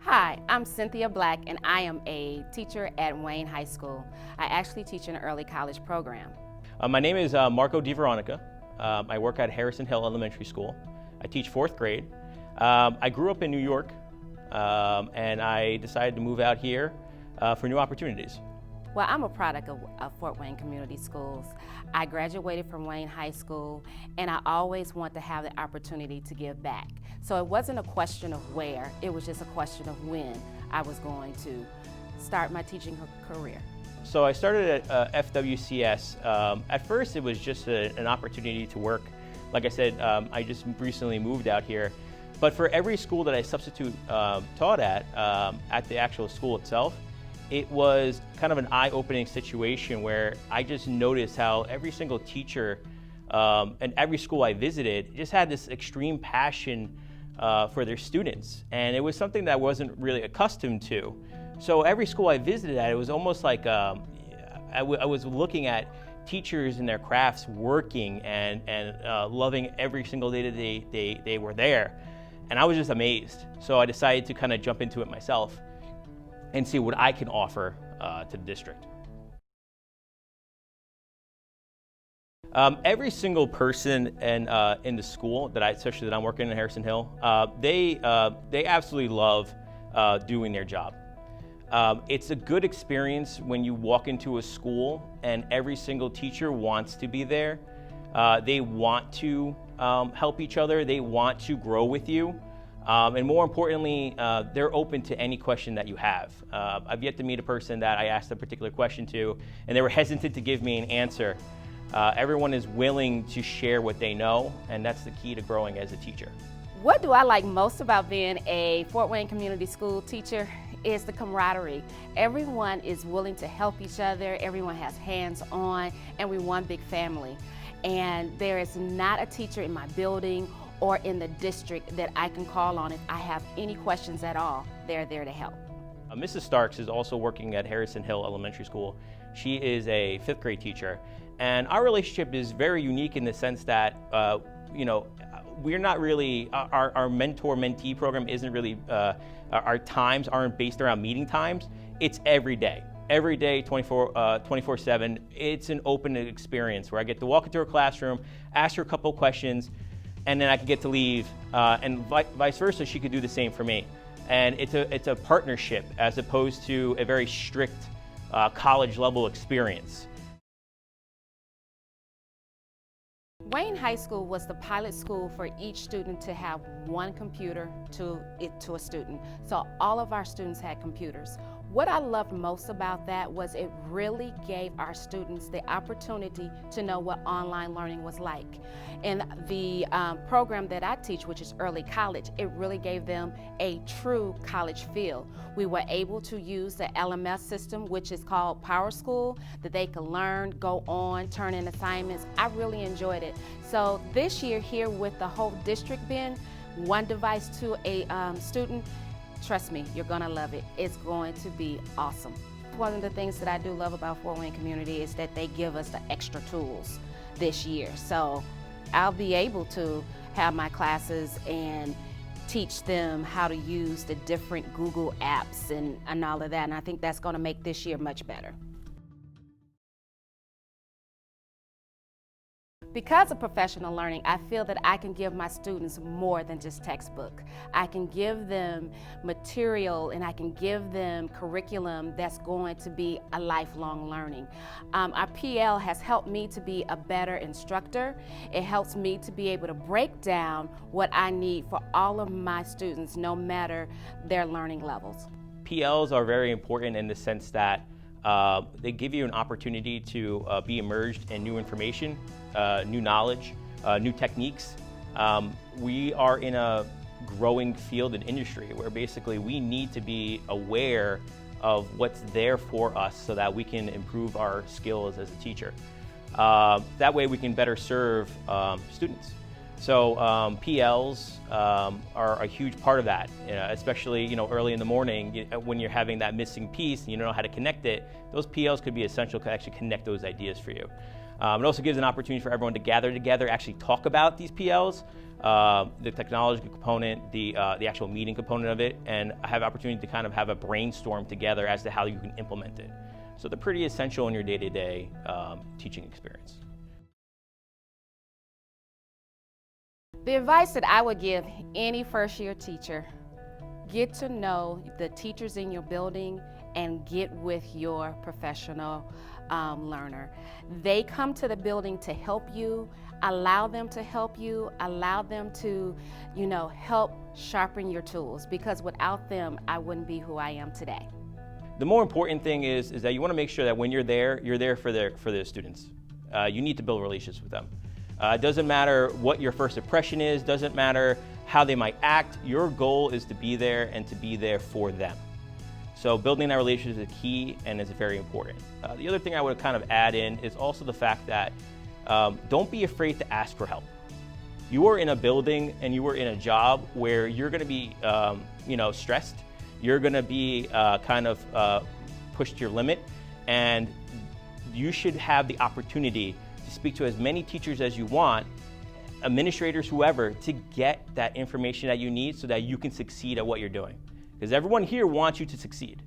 Hi, I'm Cynthia Black and I am a teacher at Wayne High School. I actually teach in an early college program. My name is Marco DeVeronica. I work at Harrison Hill Elementary School. I teach 4th grade. I grew up in New York and I decided to move out here for new opportunities. Well, I'm a product of Fort Wayne Community Schools. I graduated from Wayne High School and I always want to have the opportunity to give back. So it wasn't a question of where, it was just a question of when I was going to start my teaching career. So I started at FWCS. At first it was just an opportunity to work. Like I said, I just recently moved out here. But for every school that I substitute taught at the actual school itself, it was kind of an eye-opening situation where I just noticed how every single teacher and every school I visited just had this extreme passion for their students. And it was something that I wasn't really accustomed to. So every school I visited at, it was almost like I was looking at teachers and their crafts working and loving every single day that they were there. And I was just amazed. So I decided to kind of jump into it myself and see what I can offer to the district. Every single person in the school especially that I'm working in Harrison Hill, they absolutely love doing their job. It's a good experience when you walk into a school and every single teacher wants to be there. They want to help each other. They want to grow with you. And more importantly, they're open to any question that you have. I've yet to meet a person that I asked a particular question to and they were hesitant to give me an answer. Everyone is willing to share what they know, and that's the key to growing as a teacher. What do I like most about being a Fort Wayne Community School teacher is the camaraderie. Everyone is willing to help each other, everyone has hands-on, and we're one big family. And there is not a teacher in my building or in the district that I can call on if I have any questions at all. They're there to help. Mrs. Starks is also working at Harrison Hill Elementary School. She is a 5th grade teacher, and our relationship is very unique in the sense that, we're not really, our mentor-mentee program isn't really, our times aren't based around meeting times. It's every day. Every day, 24/7. It's an open experience where I get to walk into her classroom, ask her a couple questions, and then I can get to leave, and vice versa, she could do the same for me. And it's a partnership as opposed to a very strict college level experience. Wayne High School was the pilot school for each student to have one computer to a student. So all of our students had computers. What I loved most about that was it really gave our students the opportunity to know what online learning was like. And the program that I teach, which is early college, it really gave them a true college feel. We were able to use the LMS system, which is called Power School, that they could learn, go on, turn in assignments. I really enjoyed it. So this year here with the whole district being one device to a student, trust me, you're gonna love it. It's going to be awesome. One of the things that I do love about Fort Wayne Community is that they give us the extra tools this year. So I'll be able to have my classes and teach them how to use the different Google apps and all of that. And I think that's gonna make this year much better. Because of professional learning, I feel that I can give my students more than just textbook. I can give them material and I can give them curriculum that's going to be a lifelong learning. Our PL has helped me to be a better instructor. It helps me to be able to break down what I need for all of my students, no matter their learning levels. PLs are very important in the sense that they give you an opportunity to be immersed in new information, new knowledge, new techniques. We are in a growing field and industry where basically we need to be aware of what's there for us so that we can improve our skills as a teacher. That way we can better serve students. So PLs are a huge part of that, especially early in the morning when you're having that missing piece and you don't know how to connect it. Those PLs could be essential to actually connect those ideas for you. It also gives an opportunity for everyone to gather together, actually talk about these PLs, the technology component, the actual meeting component of it, and have opportunity to kind of have a brainstorm together as to how you can implement it. So they're pretty essential in your day-to-day teaching experience. The advice that I would give any first-year teacher: get to know the teachers in your building and get with your professional learner. They come to the building to help you. Allow them to help you. Allow them to, help sharpen your tools, because without them, I wouldn't be who I am today. The more important thing is that you want to make sure that when you're there for the students. You need to build relationships with them. It doesn't matter what your first impression is, doesn't matter how they might act. Your goal is to be there and to be there for them. So building that relationship is key and is very important. The other thing I would kind of add in is also the fact that don't be afraid to ask for help. You are in a building and you are in a job where you're going to be stressed. You're going to be pushed to your limit, and you should have the opportunity to speak to as many teachers as you want, administrators, whoever, to get that information that you need so that you can succeed at what you're doing. Because everyone here wants you to succeed.